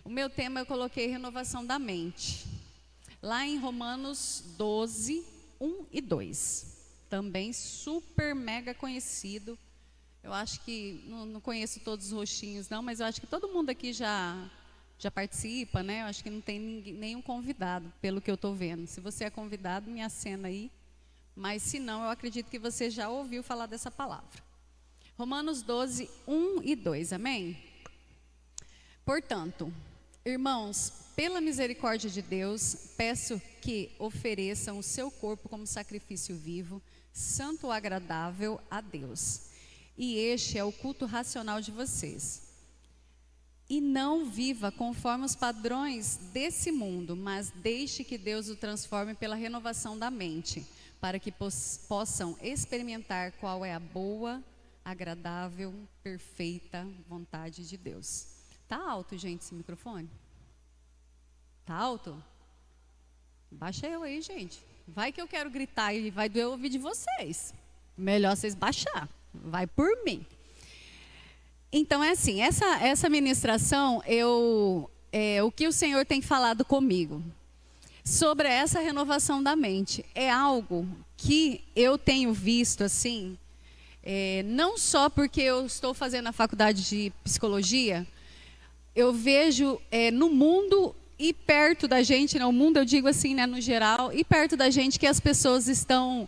O meu tema eu coloquei renovação da mente. Lá em Romanos 12, 1 e 2. Também super mega conhecido. Eu acho que, não conheço todos os rostinhos não, mas eu acho que todo mundo aqui já participa, né? Eu acho que não tem nenhum convidado, pelo que eu estou vendo. Se você é convidado, me acena aí. Mas se não, eu acredito que você já ouviu falar dessa palavra. Romanos 12, 1 e 2, amém? Portanto, irmãos, pela misericórdia de Deus, peço que ofereçam o seu corpo como sacrifício vivo, santo e agradável a Deus. E este é o culto racional de vocês. E não viva conforme os padrões desse mundo, mas deixe que Deus o transforme pela renovação da mente, para que possam experimentar qual é a boa, agradável, perfeita vontade de Deus. Tá alto, gente, esse microfone? Tá alto? Baixa eu aí, gente. Vai que eu quero gritar e vai doer o ouvido de vocês. Melhor vocês baixar. Vai por mim. Então é assim, essa ministração, o que o Senhor tem falado comigo sobre essa renovação da mente é algo que eu tenho visto assim, não só porque eu estou fazendo a faculdade de psicologia, eu vejo no mundo e perto da gente, no mundo eu digo assim, né, no geral, e perto da gente que as pessoas estão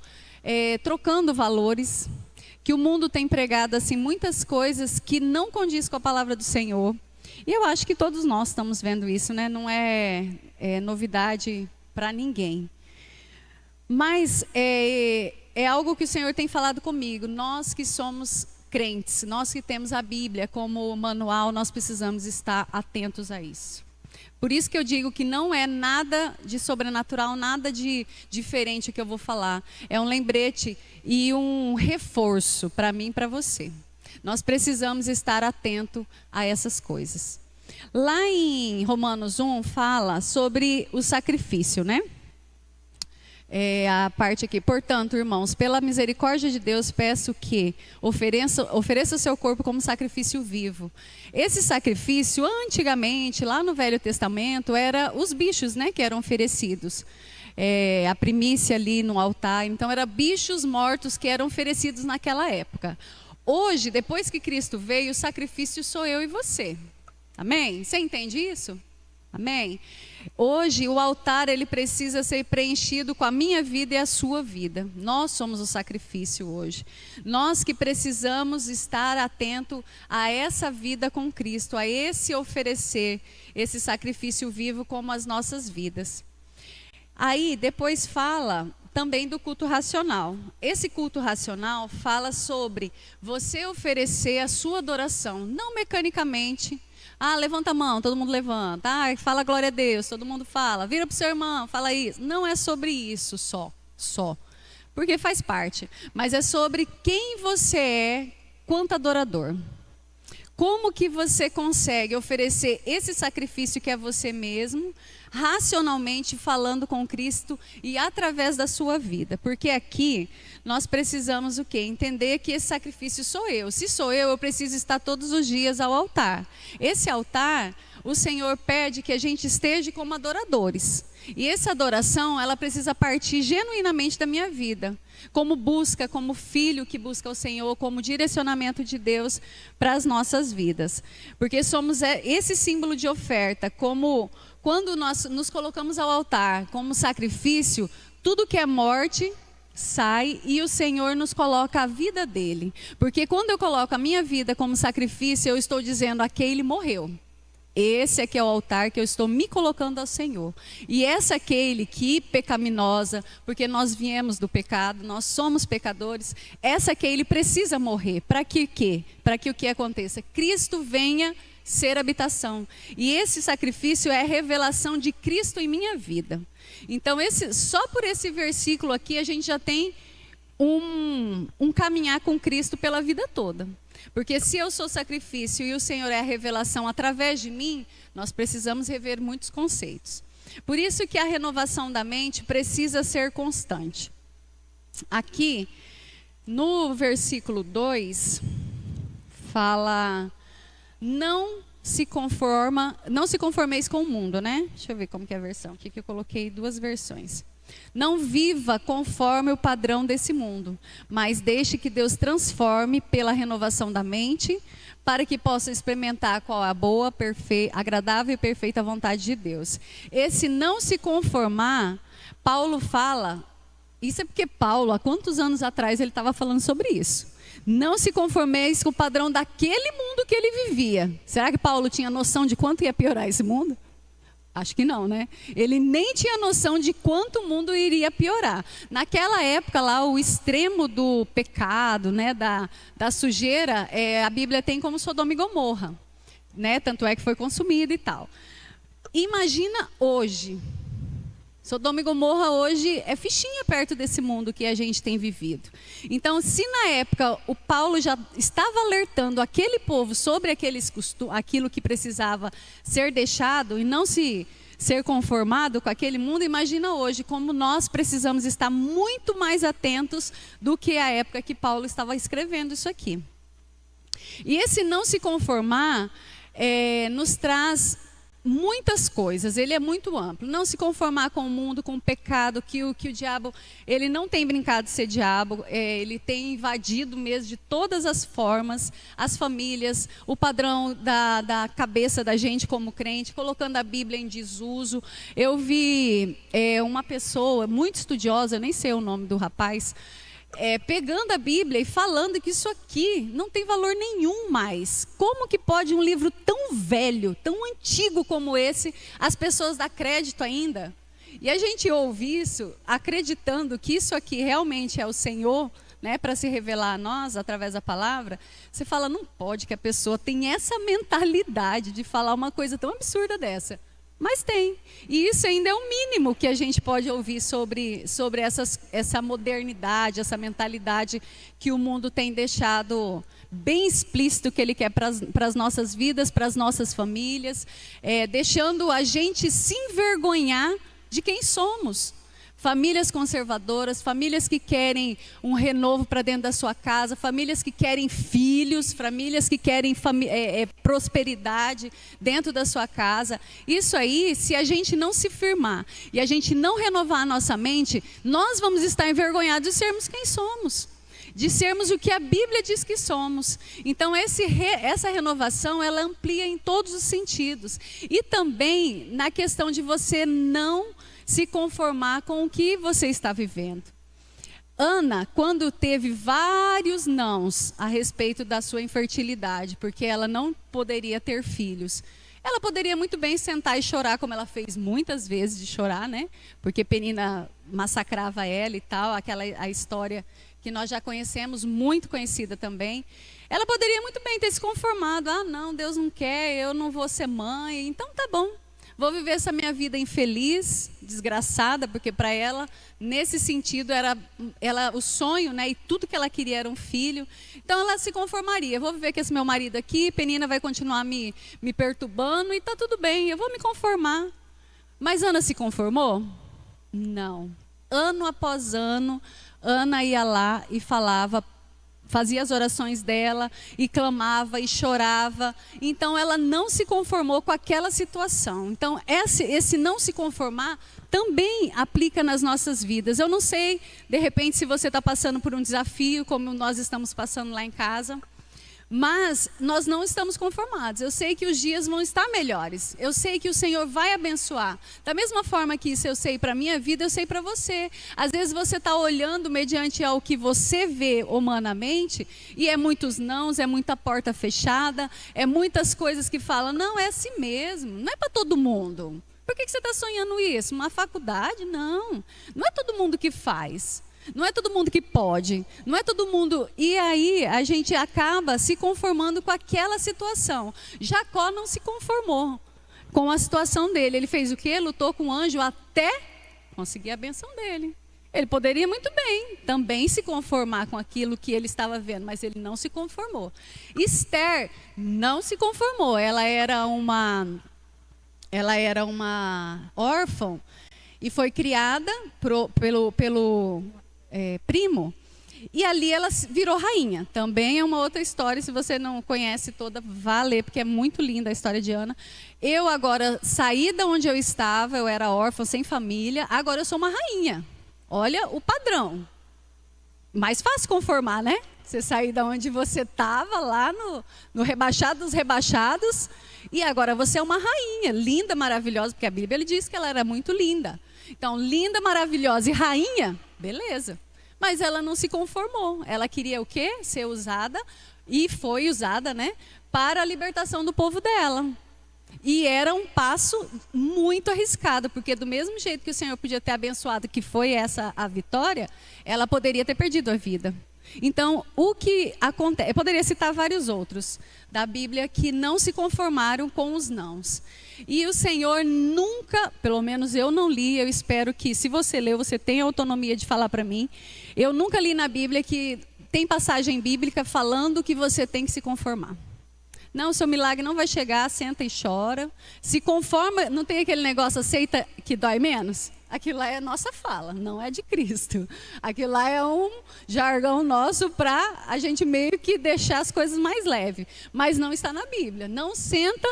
trocando valores, que o mundo tem pregado assim muitas coisas que não condiz com a palavra do Senhor. E eu acho que todos nós estamos vendo isso, né? Não é novidade para ninguém. Mas é algo que o Senhor tem falado comigo. Nós que somos crentes, nós que temos a Bíblia como manual, nós precisamos estar atentos a isso. Por isso que eu digo que não é nada de sobrenatural, nada de diferente que eu vou falar. É um lembrete e um reforço para mim e para você. Nós precisamos estar atento a essas coisas. Lá em Romanos 1 fala sobre o sacrifício, né? A parte aqui, portanto, irmãos, pela misericórdia de Deus, peço que ofereça o seu corpo como sacrifício vivo. Esse sacrifício, antigamente, lá no Velho Testamento, era os bichos, né, que eram oferecidos. A primícia ali no altar, então eram bichos mortos que eram oferecidos naquela época. Hoje, depois que Cristo veio, o sacrifício sou eu e você. Amém? Você entende isso? Amém? Hoje o altar ele precisa ser preenchido com a minha vida e a sua vida. Nós somos o sacrifício hoje. Nós que precisamos estar atento a essa vida com Cristo, a esse oferecer, esse sacrifício vivo como as nossas vidas. Aí depois fala também do culto racional. Esse culto racional fala sobre você oferecer a sua adoração, não mecanicamente. Levanta a mão, todo mundo levanta. Fala glória a Deus, todo mundo fala. Vira para o seu irmão, fala isso. Não é sobre isso só. Porque faz parte. Mas é sobre quem você é quanto adorador. Como que você consegue oferecer esse sacrifício que é você mesmo, racionalmente falando com Cristo e através da sua vida. Porque aqui nós precisamos o quê? Entender que esse sacrifício sou eu. Se sou eu preciso estar todos os dias ao altar. Esse altar, o Senhor pede que a gente esteja como adoradores. E essa adoração, ela precisa partir genuinamente da minha vida. Como busca, como filho que busca o Senhor, como direcionamento de Deus para as nossas vidas. Porque somos esse símbolo de oferta, como quando nós nos colocamos ao altar como sacrifício, tudo que é morte sai e o Senhor nos coloca a vida dele. Porque quando eu coloco a minha vida como sacrifício, eu estou dizendo aquele morreu. Esse aqui é o altar que eu estou me colocando ao Senhor. E essa aquele que pecaminosa, porque nós viemos do pecado, nós somos pecadores, essa aquele precisa morrer. Para que o quê? Para que o que aconteça? Cristo venha ser habitação. E esse sacrifício é a revelação de Cristo em minha vida. Então, só por esse versículo aqui, a gente já tem um caminhar com Cristo pela vida toda. Porque se eu sou sacrifício e o Senhor é a revelação através de mim, nós precisamos rever muitos conceitos. Por isso que a renovação da mente precisa ser constante. Aqui, no versículo 2, fala: não não se conformeis com o mundo, né? Deixa eu ver como que é a versão. Aqui que eu coloquei 2 versões. Não viva conforme o padrão desse mundo, mas deixe que Deus transforme pela renovação da mente, para que possa experimentar qual é a boa, agradável e perfeita vontade de Deus. Esse não se conformar, Paulo fala, isso é porque Paulo, há quantos anos atrás ele estava falando sobre isso? Não se conformeis com o padrão daquele mundo que ele vivia. Será que Paulo tinha noção de quanto ia piorar esse mundo? Acho que não, né? Ele nem tinha noção de quanto o mundo iria piorar. Naquela época lá, o extremo do pecado, né, da sujeira, a Bíblia tem como Sodoma e Gomorra, né? Tanto é que foi consumida e tal. Imagina hoje. Sodoma e Gomorra hoje é fichinha perto desse mundo que a gente tem vivido. Então, se na época o Paulo já estava alertando aquele povo sobre aquilo que precisava ser deixado e não ser conformado com aquele mundo, imagina hoje como nós precisamos estar muito mais atentos do que a época que Paulo estava escrevendo isso aqui. E esse não se conformar nos traz muitas coisas, ele é muito amplo. Não se conformar com o mundo, com o pecado, que o diabo, ele não tem brincado de ser diabo, ele tem invadido mesmo de todas as formas, as famílias, o padrão da cabeça da gente como crente, colocando a Bíblia em desuso. Eu vi uma pessoa muito estudiosa, eu nem sei o nome do rapaz, pegando a Bíblia e falando que isso aqui não tem valor nenhum mais. Como que pode um livro tão velho, tão antigo como esse, as pessoas dar crédito ainda? E a gente ouve isso acreditando que isso aqui realmente é o Senhor, né, para se revelar a nós através da palavra. Você fala, não pode que a pessoa tenha essa mentalidade de falar uma coisa tão absurda dessa. Mas tem. E isso ainda é o mínimo que a gente pode ouvir sobre essa modernidade, essa mentalidade que o mundo tem deixado bem explícito que ele quer para as nossas vidas, para as nossas famílias, deixando a gente se envergonhar de quem somos. Famílias conservadoras, famílias que querem um renovo para dentro da sua casa, famílias que querem filhos, famílias que querem prosperidade dentro da sua casa. Isso aí, se a gente não se firmar e a gente não renovar a nossa mente, nós vamos estar envergonhados de sermos quem somos, de sermos o que a Bíblia diz que somos. Então essa renovação, ela amplia em todos os sentidos. E também na questão de você não se conformar com o que você está vivendo. Ana, quando teve vários nãos a respeito da sua infertilidade, porque ela não poderia ter filhos, ela poderia muito bem sentar e chorar, como ela fez muitas vezes de chorar, né? Porque Penina massacrava ela e tal, a história que nós já conhecemos, muito conhecida também. Ela poderia muito bem ter se conformado. Ah, não, Deus não quer, eu não vou ser mãe, então tá bom. Vou viver essa minha vida infeliz, desgraçada, porque para ela, nesse sentido, era o sonho, né? E tudo que ela queria era um filho. Então ela se conformaria. Vou viver com esse meu marido aqui, Penina vai continuar me perturbando e está tudo bem, eu vou me conformar. Mas Ana se conformou? Não. Ano após ano, Ana ia lá e falava, fazia as orações dela e clamava e chorava. Então ela não se conformou com aquela situação. Então esse não se conformar também aplica nas nossas vidas. Eu não sei, de repente, se você está passando por um desafio como nós estamos passando lá em casa, mas nós não estamos conformados. Eu sei que os dias vão estar melhores. Eu sei que o Senhor vai abençoar. Da mesma forma que isso eu sei para a minha vida, eu sei para você. Às vezes você está olhando mediante ao que você vê humanamente, e é muitos nãos, é muita porta fechada, é muitas coisas que falam, não, é assim mesmo, não é para todo mundo. Por que você está sonhando isso? Uma faculdade? Não. Não é todo mundo que faz. Não é todo mundo que pode, não é todo mundo. E aí a gente acaba se conformando com aquela situação. Jacó não se conformou com a situação dele. Ele fez o quê? Lutou com o anjo até conseguir a benção dele. Ele poderia muito bem também se conformar com aquilo que ele estava vendo, mas ele não se conformou. Esther não se conformou. Ela era uma órfã e foi criada pelo primo. E ali ela virou rainha. Também é uma outra história, se você não conhece toda, vá ler, porque é muito linda a história de Ana. Eu agora saí da onde eu estava, eu era órfã, sem família, agora eu sou uma rainha. Olha o padrão. Mais fácil conformar, né? Você sair da onde você estava, lá no rebaixado dos rebaixados, e agora você é uma rainha, linda, maravilhosa, porque a Bíblia ele diz que ela era muito linda. Então, linda, maravilhosa e rainha, beleza. Mas ela não se conformou. Ela queria o quê? Ser usada, e foi usada, né? Para a libertação do povo dela. E era um passo muito arriscado, porque do mesmo jeito que o Senhor podia ter abençoado, que foi essa a vitória, ela poderia ter perdido a vida. Então, o que acontece... Eu poderia citar vários outros da Bíblia que não se conformaram com os nãos. E o Senhor nunca, pelo menos eu não li, eu espero que se você leu, você tenha autonomia de falar para mim. Eu nunca li na Bíblia que tem passagem bíblica falando que você tem que se conformar. Não, o seu milagre não vai chegar, senta e chora. Se conforma, não tem aquele negócio, aceita que dói menos? Aquilo lá é nossa fala, não é de Cristo. Aquilo lá é um jargão nosso para a gente meio que deixar as coisas mais leves. Mas não está na Bíblia. Não senta,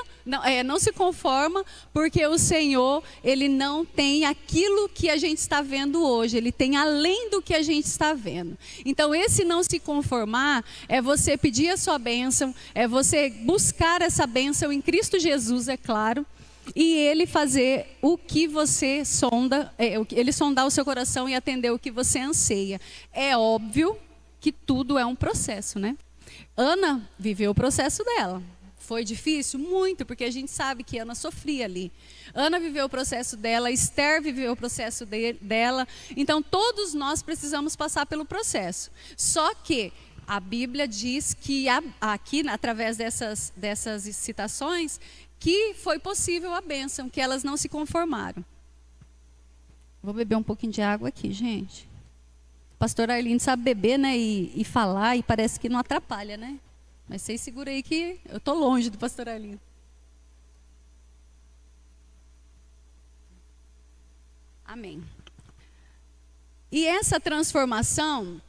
não se conforma, porque o Senhor, Ele não tem aquilo que a gente está vendo hoje. Ele tem além do que a gente está vendo. Então, esse não se conformar é você pedir a sua bênção, é você buscar essa bênção em Cristo Jesus, é claro. E ele fazer o que você sonda, ele sondar o seu coração e atender o que você anseia. É óbvio que tudo é um processo, né? Ana viveu o processo dela. Foi difícil? Muito, porque a gente sabe que Ana sofria ali. Ana viveu o processo dela, Esther viveu o processo dela. Então, todos nós precisamos passar pelo processo. Só que a Bíblia diz que aqui, através dessas citações, que foi possível a bênção, que elas não se conformaram. Vou beber um pouquinho de água aqui, gente. Pastor Arlindo sabe beber, né, e falar, e parece que não atrapalha, né? Mas vocês seguram aí que eu estou longe do pastor Arlindo. Amém. E essa transformação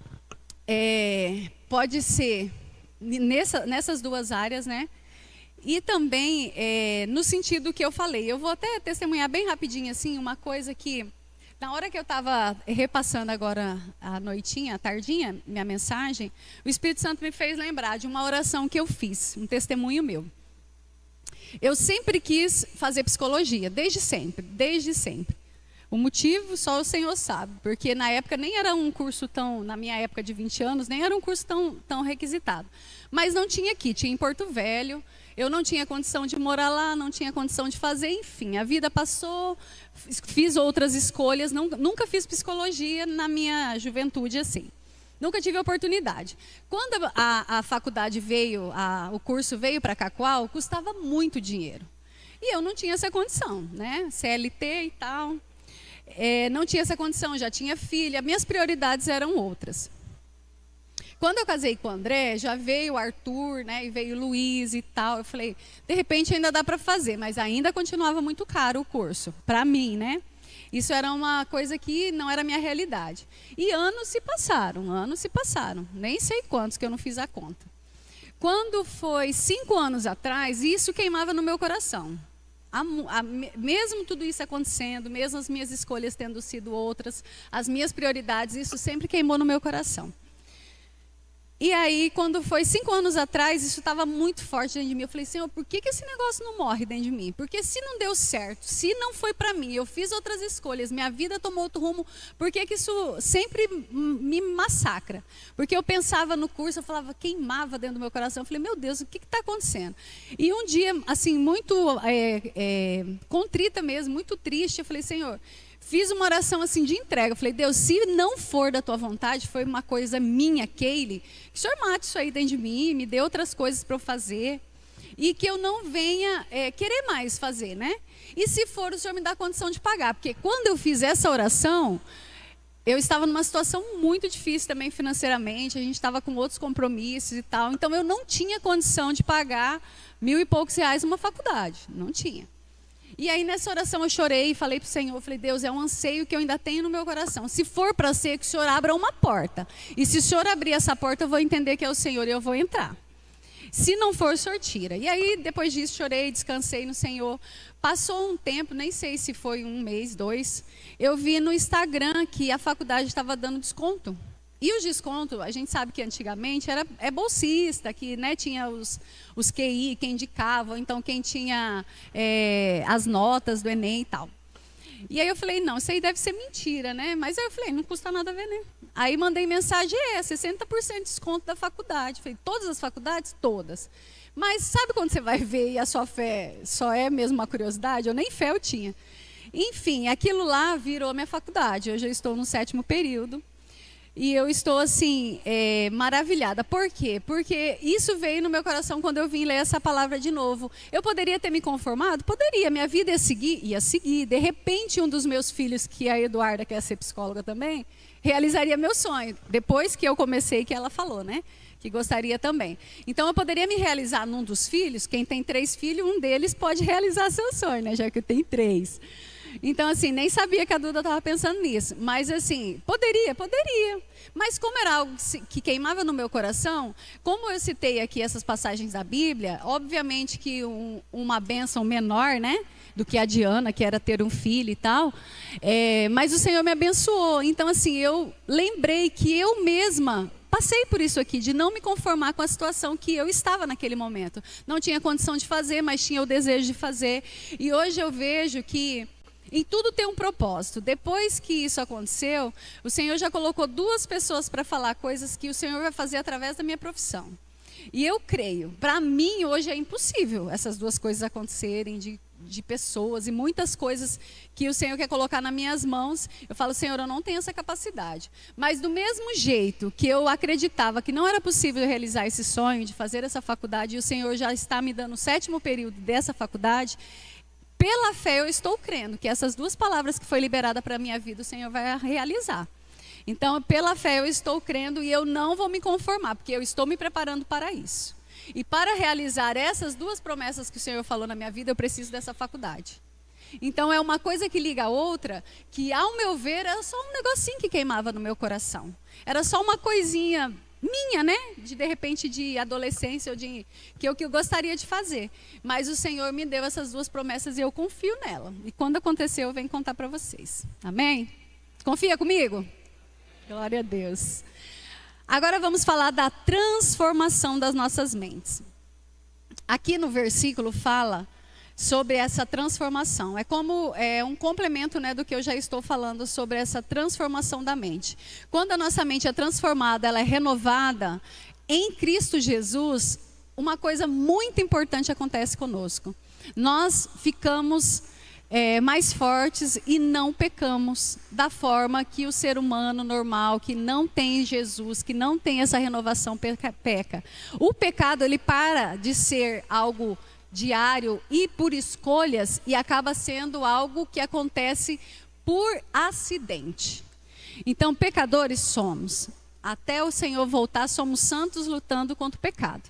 pode ser nessas duas áreas, né? E também no sentido que eu falei. Eu vou até testemunhar bem rapidinho assim, uma coisa que, na hora que eu estava repassando agora à noitinha, à tardinha, minha mensagem, o Espírito Santo me fez lembrar de uma oração que eu fiz, um testemunho meu. Eu sempre quis fazer psicologia, desde sempre, desde sempre. O motivo só o Senhor sabe, porque na época nem era um curso na minha época de 20 anos, nem era um curso tão requisitado. Mas não tinha aqui, tinha em Porto Velho. Eu não tinha condição de morar lá, não tinha condição de fazer, enfim, a vida passou, fiz outras escolhas, nunca fiz psicologia na minha juventude assim. Nunca tive oportunidade. Quando a faculdade veio, o curso veio para Cacoal, custava muito dinheiro. E eu não tinha essa condição, né? CLT e tal. Não tinha essa condição, já tinha filha, minhas prioridades eram outras. Quando eu casei com o André, já veio o Arthur, né, e veio o Luiz e tal. Eu falei, de repente ainda dá para fazer, mas ainda continuava muito caro o curso, para mim, né? Isso era uma coisa que não era a minha realidade. E anos se passaram, nem sei quantos que eu não fiz a conta. Quando foi 5 anos atrás, isso queimava no meu coração. Mesmo tudo isso acontecendo, mesmo as minhas escolhas tendo sido outras, as minhas prioridades, isso sempre queimou no meu coração. E aí, quando foi 5 anos atrás, isso estava muito forte dentro de mim. Eu falei, Senhor, por que esse negócio não morre dentro de mim? Porque se não deu certo, se não foi para mim, eu fiz outras escolhas, minha vida tomou outro rumo, por que isso sempre me massacra? Porque eu pensava no curso, eu falava, queimava dentro do meu coração. Eu falei, meu Deus, o que está acontecendo? E um dia, assim, muito contrita mesmo, muito triste, eu falei, Senhor... Fiz uma oração assim de entrega. Eu falei, Deus, se não for da tua vontade, foi uma coisa minha, Keile, que o Senhor mate isso aí dentro de mim, me dê outras coisas para eu fazer. E que eu não venha querer mais fazer, né? E se for, o Senhor me dá condição de pagar. Porque quando eu fiz essa oração, eu estava numa situação muito difícil também financeiramente. A gente estava com outros compromissos e tal. Então, eu não tinha condição de pagar R$1.000 e poucos uma faculdade. Não tinha. E aí nessa oração eu chorei e falei para o Senhor, falei, Deus, é um anseio que eu ainda tenho no meu coração. Se for para ser, que o Senhor abra uma porta. E se o Senhor abrir essa porta, eu vou entender que é o Senhor e eu vou entrar. Se não for, o Senhor tira. E aí depois disso chorei, descansei no Senhor. Passou um tempo, nem sei se foi 1 mês, 2. Eu vi no Instagram que a faculdade estava dando desconto. E os descontos, a gente sabe que antigamente é bolsista, que né, tinha os QI, quem indicava, então quem tinha as notas do Enem e tal. E aí eu falei, não, isso aí deve ser mentira, né? Mas aí eu falei, não custa nada ver, né? Aí mandei mensagem, 60% de desconto da faculdade. Falei, todas as faculdades? Todas. Mas sabe quando você vai ver e a sua fé só é mesmo uma curiosidade? Eu nem fé eu tinha. Enfim, aquilo lá virou minha faculdade. Hoje eu estou no 7º período. E eu estou, assim, maravilhada. Por quê? Porque isso veio no meu coração quando eu vim ler essa palavra de novo. Eu poderia ter me conformado? Poderia. Minha vida ia seguir? Ia seguir. De repente, um dos meus filhos, que a Eduarda quer ser psicóloga também, realizaria meu sonho. Depois que eu comecei, que ela falou, né? Que gostaria também. Então, eu poderia me realizar num dos filhos. Quem tem 3 filhos, um deles pode realizar seu sonho, né? Já que eu tenho 3. Então, assim, nem sabia que a Duda estava pensando nisso. Mas, assim, poderia. Mas como era algo que queimava no meu coração, como eu citei aqui essas passagens da Bíblia, obviamente que uma bênção menor, né? Do que a Diana, que era ter um filho e tal. Mas o Senhor me abençoou. Então, assim, eu lembrei que eu mesma passei por isso aqui, de não me conformar com a situação que eu estava naquele momento. Não tinha condição de fazer, mas tinha o desejo de fazer. E hoje eu vejo que em tudo tem um propósito. Depois que isso aconteceu, o Senhor já colocou 2 pessoas para falar coisas que o Senhor vai fazer através da minha profissão. E eu creio, para mim hoje é impossível essas 2 coisas acontecerem, de pessoas e muitas coisas que o Senhor quer colocar nas minhas mãos. Eu falo, Senhor, eu não tenho essa capacidade. Mas do mesmo jeito que eu acreditava que não era possível realizar esse sonho de fazer essa faculdade, e o Senhor já está me dando o 7º período dessa faculdade, pela fé eu estou crendo que essas 2 palavras que foi liberada para a minha vida, o Senhor vai realizar. Então, pela fé eu estou crendo e eu não vou me conformar, porque eu estou me preparando para isso. E para realizar essas 2 promessas que o Senhor falou na minha vida, eu preciso dessa faculdade. Então, é uma coisa que liga a outra, que ao meu ver, era só um negocinho que queimava no meu coração. Era só uma coisinha minha, né? De repente, de adolescência, ou que eu gostaria de fazer. Mas o Senhor me deu essas 2 promessas e eu confio nela. E quando aconteceu, eu venho contar para vocês. Amém? Confia comigo? Glória a Deus. Agora vamos falar da transformação das nossas mentes. Aqui no versículo fala sobre essa transformação. É como um complemento, né, do que eu já estou falando sobre essa transformação da mente. Quando a nossa mente é transformada, ela é renovada em Cristo Jesus, uma coisa muito importante acontece conosco. Nós ficamos mais fortes e não pecamos da forma que o ser humano normal, que não tem Jesus, que não tem essa renovação, peca. O pecado, ele para de ser algo diário e por escolhas e acaba sendo algo que acontece por acidente. Então, pecadores somos. Até o Senhor voltar, somos santos lutando contra o pecado.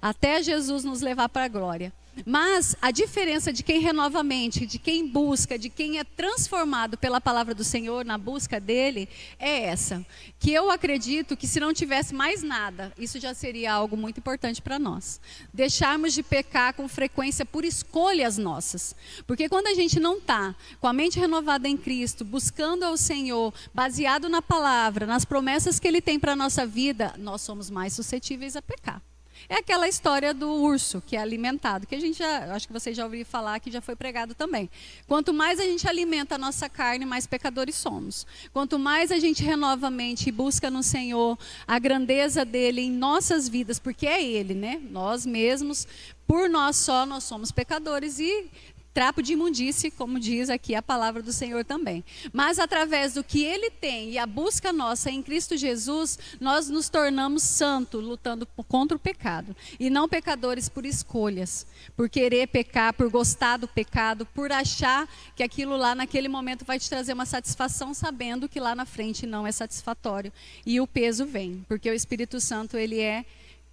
Até Jesus nos levar para a glória. Mas a diferença de quem renova a mente, de quem busca, de quem é transformado pela palavra do Senhor na busca dele, é essa. Que eu acredito que se não tivesse mais nada, isso já seria algo muito importante para nós. Deixarmos de pecar com frequência por escolhas nossas. Porque quando a gente não está com a mente renovada em Cristo, buscando ao Senhor, baseado na palavra, nas promessas que ele tem para a nossa vida, nós somos mais suscetíveis a pecar. É aquela história do urso que é alimentado, que a gente acho que vocês já ouviram falar, que já foi pregado também. Quanto mais a gente alimenta a nossa carne, mais pecadores somos. Quanto mais a gente renova a mente e busca no Senhor a grandeza dele em nossas vidas, porque é ele, né? Nós mesmos, por nós só, nós somos pecadores e trapo de imundície, como diz aqui a palavra do Senhor também. Mas através do que ele tem e a busca nossa em Cristo Jesus, nós nos tornamos santos, lutando contra o pecado. E não pecadores por escolhas, por querer pecar, por gostar do pecado, por achar que aquilo lá naquele momento vai te trazer uma satisfação, sabendo que lá na frente não é satisfatório. E o peso vem, porque o Espírito Santo, ele é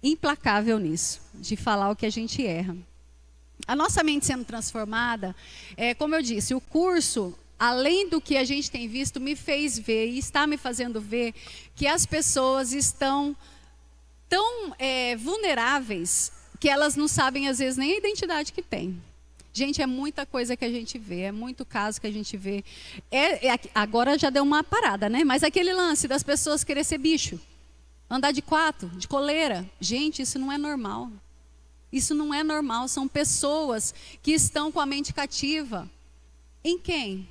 implacável nisso, de falar o que a gente erra. A nossa mente sendo transformada, como eu disse, o curso, além do que a gente tem visto, me fez ver e está me fazendo ver que as pessoas estão tão vulneráveis que elas não sabem, às vezes, nem a identidade que têm. Gente, é muita coisa que a gente vê, é muito caso que a gente vê. Agora já deu uma parada, né? Mas aquele lance das pessoas querer ser bicho, andar de 4, de coleira. Gente, isso não é normal. Isso não é normal. São pessoas que estão com a mente cativa. Em quem?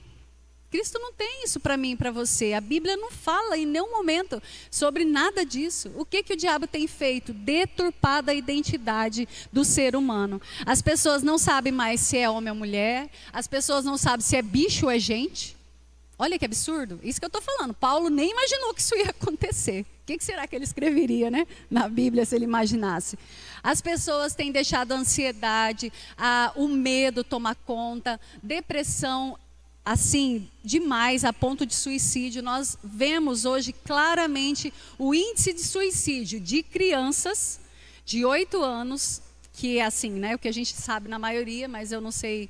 Cristo não tem isso para mim e para você. A Bíblia não fala em nenhum momento sobre nada disso. O que o diabo tem feito? Deturpado a identidade do ser humano. As pessoas não sabem mais se é homem ou mulher. As pessoas não sabem se é bicho ou é gente. Olha que absurdo. Isso que eu estou falando. Paulo nem imaginou que isso ia acontecer. O que será que ele escreveria, né, na Bíblia se ele imaginasse? As pessoas têm deixado a ansiedade, o medo tomar conta, depressão, assim, demais, a ponto de suicídio. Nós vemos hoje claramente o índice de suicídio de crianças de 8 anos, que é assim, né, o que a gente sabe na maioria, mas eu não sei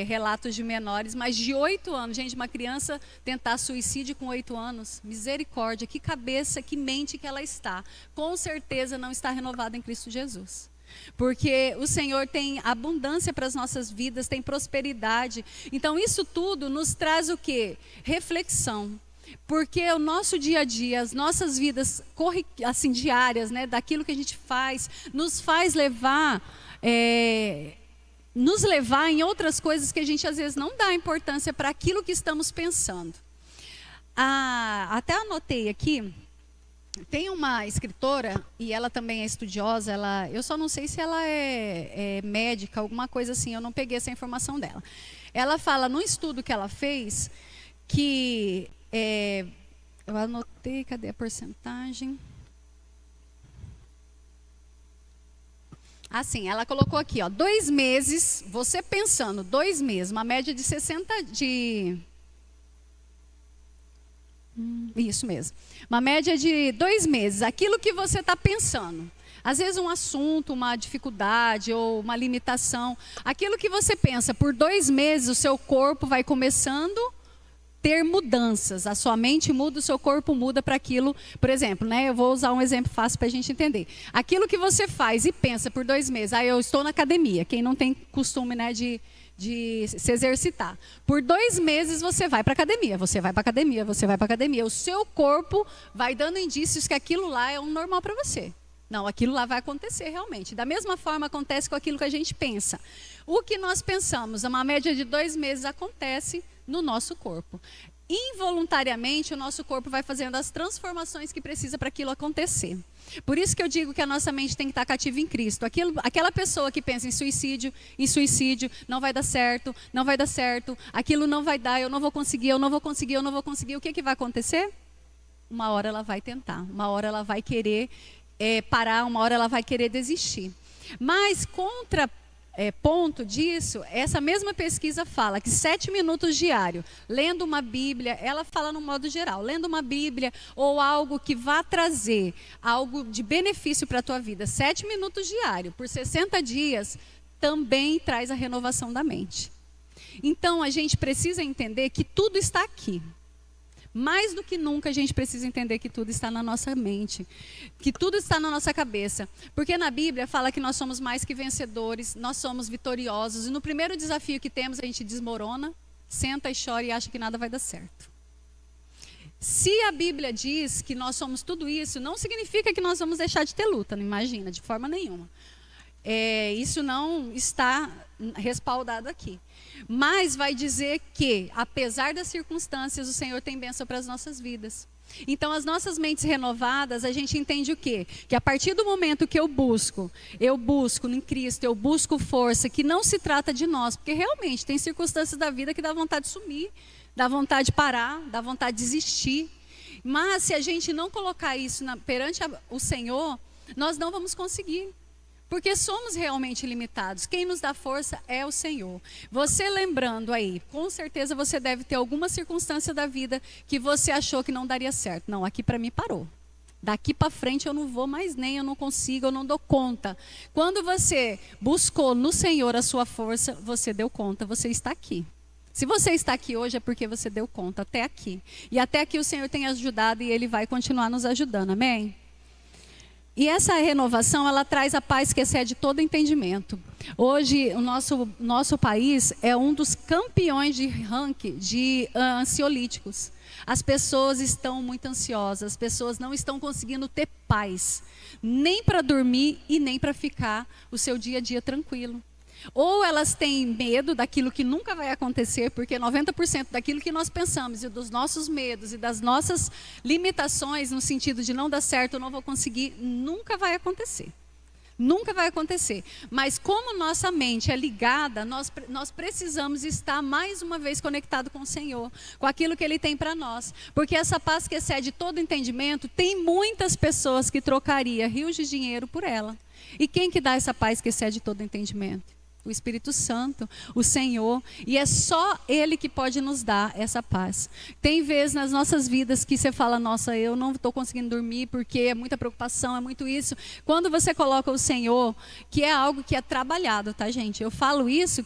relatos de menores, mas de 8 anos. Gente, uma criança tentar suicídio com 8 anos, misericórdia, que cabeça, que mente que ela está. Com certeza não está renovada em Cristo Jesus. Porque o Senhor tem abundância para as nossas vidas, tem prosperidade. Então isso tudo nos traz o quê? Reflexão. Porque o nosso dia a dia, as nossas vidas assim, diárias, né, daquilo que a gente faz, nos faz levar em outras coisas que a gente às vezes não dá importância para aquilo que estamos pensando. Até anotei aqui. Tem uma escritora, e ela também é estudiosa, eu só não sei se ela é médica, alguma coisa assim, eu não peguei essa informação dela. Ela fala, num estudo que ela fez, que, eu anotei, cadê a porcentagem? Assim, ela colocou aqui, 2 meses, você pensando, 2 meses, uma média de 60 Isso mesmo. Uma média de 2 meses. Aquilo que você está pensando. Às vezes um assunto, uma dificuldade ou uma limitação. Aquilo que você pensa, por 2 meses o seu corpo vai começando a ter mudanças. A sua mente muda, o seu corpo muda para aquilo. Por exemplo, né, eu vou usar um exemplo fácil para a gente entender. Aquilo que você faz e pensa por 2 meses. Eu estou na academia. Quem não tem costume, né, de se exercitar. Por 2 meses você vai para a academia, você vai para a academia, você vai para a academia. O seu corpo vai dando indícios que aquilo lá é um normal para você. Não, aquilo lá vai acontecer realmente. Da mesma forma acontece com aquilo que a gente pensa. O que nós pensamos, uma média de 2 meses acontece no nosso corpo. Involuntariamente o nosso corpo vai fazendo as transformações que precisa para aquilo acontecer. Por isso que eu digo que a nossa mente tem que estar cativa em Cristo. Aquela pessoa que pensa em suicídio, não vai dar certo, não vai dar certo, aquilo não vai dar, eu não vou conseguir, eu não vou conseguir, eu não vou conseguir. O que vai acontecer? Uma hora ela vai tentar, uma hora ela vai querer parar, uma hora ela vai querer desistir. Mas ponto disso, essa mesma pesquisa fala que 7 minutos diário, lendo uma Bíblia, ela fala no modo geral, lendo uma Bíblia ou algo que vá trazer algo de benefício para a tua vida, 7 minutos diário, por 60 dias, também traz a renovação da mente. Então, a gente precisa entender que tudo está aqui. Mais do que nunca a gente precisa entender que tudo está na nossa mente, que tudo está na nossa cabeça. Porque na Bíblia fala que nós somos mais que vencedores, nós somos vitoriosos. E no primeiro desafio que temos, a gente desmorona, senta e chora e acha que nada vai dar certo. Se a Bíblia diz que nós somos tudo isso, não significa que nós vamos deixar de ter luta, não imagina, de forma nenhuma. Isso não está respaldado aqui. Mas vai dizer que, apesar das circunstâncias, o Senhor tem bênção para as nossas vidas. Então, as nossas mentes renovadas, a gente entende o quê? Que a partir do momento que eu busco em Cristo, eu busco força, que não se trata de nós, porque realmente tem circunstâncias da vida que dá vontade de sumir, dá vontade de parar, dá vontade de desistir. Mas se a gente não colocar isso perante o Senhor, nós não vamos conseguir. Porque somos realmente limitados. Quem nos dá força é o Senhor. Você lembrando aí, com certeza você deve ter alguma circunstância da vida que você achou que não daria certo. Não, aqui para mim parou. Daqui para frente eu não vou mais nem, eu não consigo, eu não dou conta. Quando você buscou no Senhor a sua força, você deu conta, você está aqui. Se você está aqui hoje é porque você deu conta até aqui. E até aqui o Senhor tem ajudado e Ele vai continuar nos ajudando, amém? E essa renovação, ela traz a paz que excede todo entendimento. Hoje, o nosso país é um dos campeões de ranking de ansiolíticos. As pessoas estão muito ansiosas, as pessoas não estão conseguindo ter paz, nem para dormir e nem para ficar o seu dia a dia tranquilo. Ou elas têm medo daquilo que nunca vai acontecer, porque 90% daquilo que nós pensamos e dos nossos medos e das nossas limitações, no sentido de não dar certo, eu não vou conseguir, nunca vai acontecer. Nunca vai acontecer. Mas como nossa mente é ligada, nós precisamos estar mais uma vez conectado com o Senhor, com aquilo que Ele tem para nós. Porque essa paz que excede todo entendimento, tem muitas pessoas que trocariam rios de dinheiro por ela. E quem que dá essa paz que excede todo entendimento? O Espírito Santo, o Senhor, e é só Ele que pode nos dar essa paz. Tem vezes nas nossas vidas que você fala, nossa, eu não estou conseguindo dormir porque é muita preocupação, é muito isso. Quando você coloca o Senhor, que é algo que é trabalhado, tá, gente? Eu falo isso,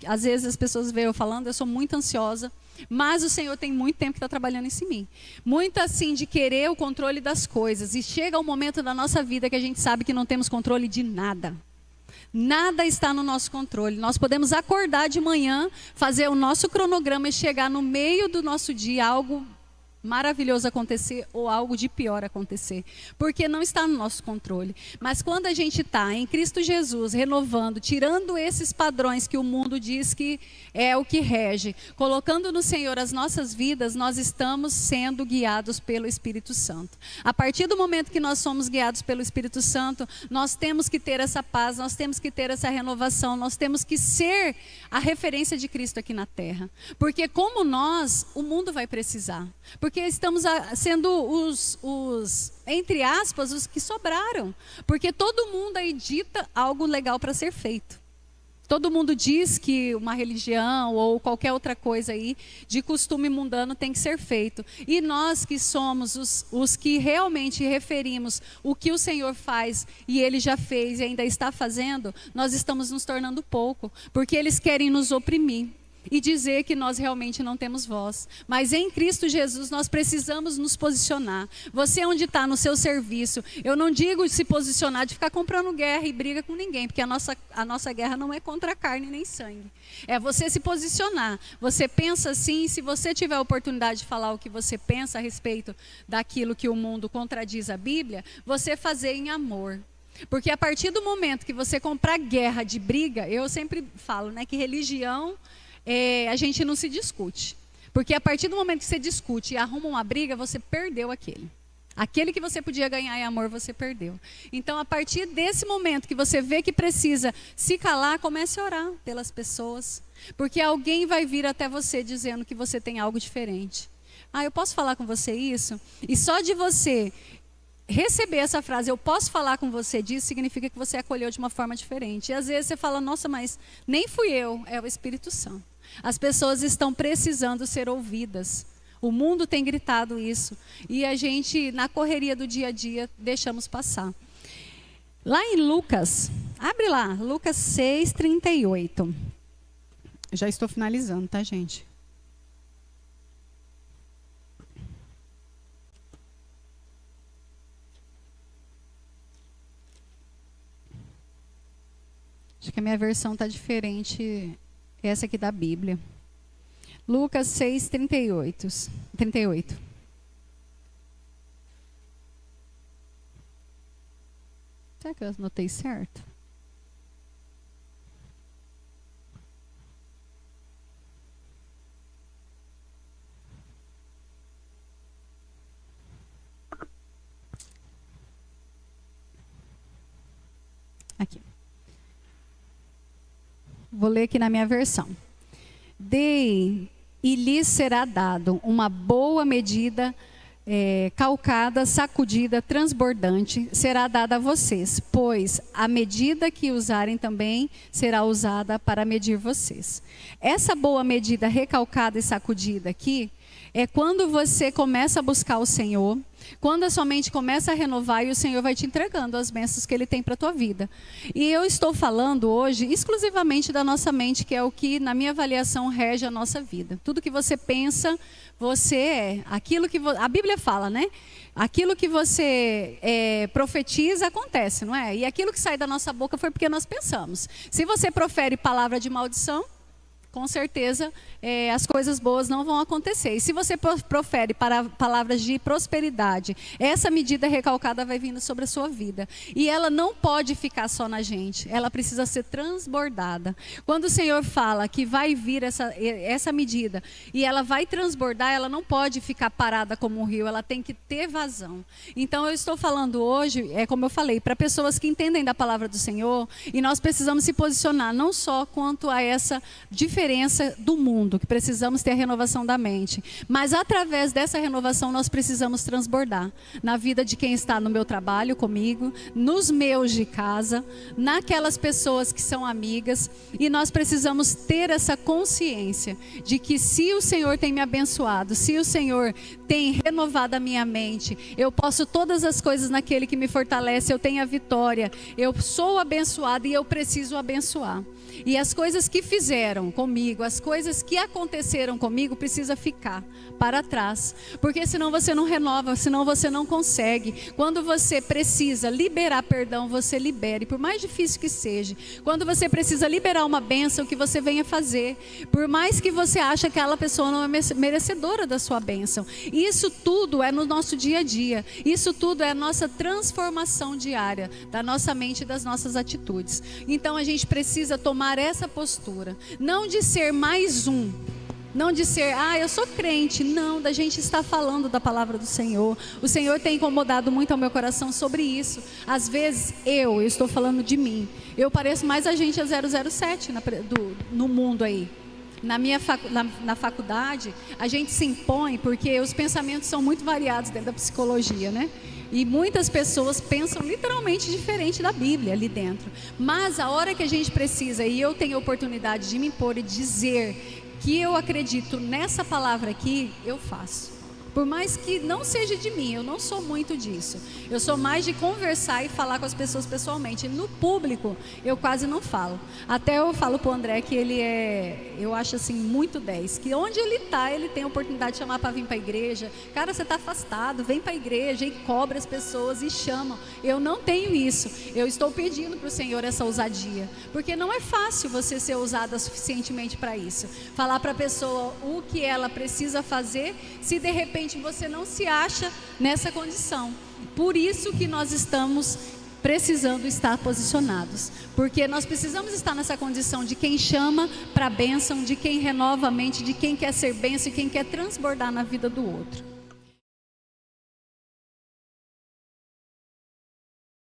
às vezes as pessoas veem eu falando, eu sou muito ansiosa, mas o Senhor tem muito tempo que está trabalhando isso em mim. Muito assim de querer o controle das coisas, e chega um momento da nossa vida que a gente sabe que não temos controle de nada. Nada está no nosso controle. Nós podemos acordar de manhã, fazer o nosso cronograma e chegar no meio do nosso dia, algo maravilhoso acontecer ou algo de pior acontecer, porque não está no nosso controle. Mas quando a gente está em Cristo Jesus, renovando, tirando esses padrões que o mundo diz que é o que rege, colocando no Senhor as nossas vidas, nós estamos sendo guiados pelo Espírito Santo. A partir do momento que nós somos guiados pelo Espírito Santo, nós temos que ter essa paz, nós temos que ter essa renovação, nós temos que ser a referência de Cristo aqui na terra, porque como nós, o mundo vai precisar. Porque estamos sendo entre aspas, os que sobraram. Porque todo mundo aí dita algo legal para ser feito. Todo mundo diz que uma religião ou qualquer outra coisa aí de costume mundano tem que ser feito. E nós que somos os que realmente referimos o que o Senhor faz e Ele já fez e ainda está fazendo, nós estamos nos tornando pouco. Porque eles querem nos oprimir e dizer que nós realmente não temos voz. Mas em Cristo Jesus nós precisamos nos posicionar. Você onde está no seu serviço, eu não digo se posicionar de ficar comprando guerra e briga com ninguém, porque a nossa guerra não é contra a carne nem sangue. É você se posicionar. Você pensa assim, se você tiver a oportunidade de falar o que você pensa a respeito daquilo que o mundo contradiz a Bíblia, você fazer em amor. Porque a partir do momento que você comprar guerra de briga, eu sempre falo, né, que religião... a gente não se discute. Porque a partir do momento que você discute e arruma uma briga, você perdeu aquele. Aquele que você podia ganhar em amor, você perdeu. Então, a partir desse momento que você vê que precisa se calar, comece a orar pelas pessoas. Porque alguém vai vir até você dizendo que você tem algo diferente. Ah, eu posso falar com você isso? E só de você receber essa frase, eu posso falar com você disso, significa que você acolheu de uma forma diferente. E às vezes você fala, nossa, mas nem fui eu, é o Espírito Santo. As pessoas estão precisando ser ouvidas. O mundo tem gritado isso. E a gente, na correria do dia a dia, deixamos passar. Lá em Lucas, abre lá, Lucas 6:38. Já estou finalizando, tá, gente? Acho que a minha versão está diferente, essa aqui da Bíblia. Lucas 6:38. Será que eu anotei certo? Aqui. Vou ler aqui na minha versão. Dei e lhes será dado uma boa medida, calcada, sacudida, transbordante, será dada a vocês, pois a medida que usarem também será usada para medir vocês. Essa boa medida recalcada e sacudida aqui É quando você começa a buscar o Senhor, quando a sua mente começa a renovar e o Senhor vai te entregando as bênçãos que Ele tem para a tua vida. E eu estou falando hoje exclusivamente da nossa mente, que é o que, na minha avaliação, rege a nossa vida. Tudo que você pensa, você é. Aquilo que a Bíblia fala, né? Aquilo que você profetiza acontece, não é? E aquilo que sai da nossa boca foi porque nós pensamos. Se você profere palavra de maldição, com certeza as coisas boas não vão acontecer. E se você profere palavras de prosperidade, essa medida recalcada vai vindo sobre a sua vida. E ela não pode ficar só na gente, ela precisa ser transbordada. Quando o Senhor fala que vai vir essa medida e ela vai transbordar, ela não pode ficar parada como um rio, ela tem que ter vazão. Então eu estou falando hoje, como eu falei, para pessoas que entendem da palavra do Senhor, e nós precisamos se posicionar não só quanto a essa diferença do mundo, que precisamos ter a renovação da mente, mas através dessa renovação nós precisamos transbordar na vida de quem está no meu trabalho comigo, nos meus de casa, naquelas pessoas que são amigas, e nós precisamos ter essa consciência de que se o Senhor tem me abençoado, se o Senhor tem renovado a minha mente, eu posso todas as coisas naquele que me fortalece, eu tenho a vitória, eu sou abençoado e eu preciso abençoar. E as coisas que fizeram comigo, as coisas que aconteceram comigo, precisa ficar para trás. Porque senão você não renova, senão você não consegue. Quando você precisa liberar perdão, você libere, por mais difícil que seja. Quando você precisa liberar uma bênção, que você venha fazer. Por mais que você ache que aquela pessoa não é merecedora da sua bênção. Isso tudo é no nosso dia a dia. Isso tudo é a nossa transformação diária, da nossa mente e das nossas atitudes. Então a gente precisa tomar essa postura, não de ser mais um, não de ser, eu sou crente, não, da gente estar falando da palavra do Senhor. O Senhor tem incomodado muito ao meu coração sobre isso. Às vezes eu estou falando de mim, eu pareço mais agente 007 no mundo aí. Na faculdade, a gente se impõe porque os pensamentos são muito variados dentro da psicologia, né? E muitas pessoas pensam literalmente diferente da Bíblia ali dentro. Mas a hora que a gente precisa, e eu tenho a oportunidade de me impor e dizer que eu acredito nessa palavra aqui, eu faço. Por mais que não seja de mim, eu não sou muito disso. Eu sou mais de conversar e falar com as pessoas pessoalmente. No público, eu quase não falo. Até eu falo para o André que ele eu acho assim, muito 10. Que onde ele está, ele tem a oportunidade de chamar para vir para a igreja. Cara, você está afastado, vem para a igreja e cobra as pessoas e chamam. Eu não tenho isso. Eu estou pedindo para o Senhor essa ousadia. Porque não é fácil você ser ousada suficientemente para isso. Falar para a pessoa o que ela precisa fazer, se de repente você não se acha nessa condição. Por isso que nós estamos precisando estar posicionados, porque nós precisamos estar nessa condição de quem chama para a bênção, de quem renova a mente, de quem quer ser bênção e quem quer transbordar na vida do outro.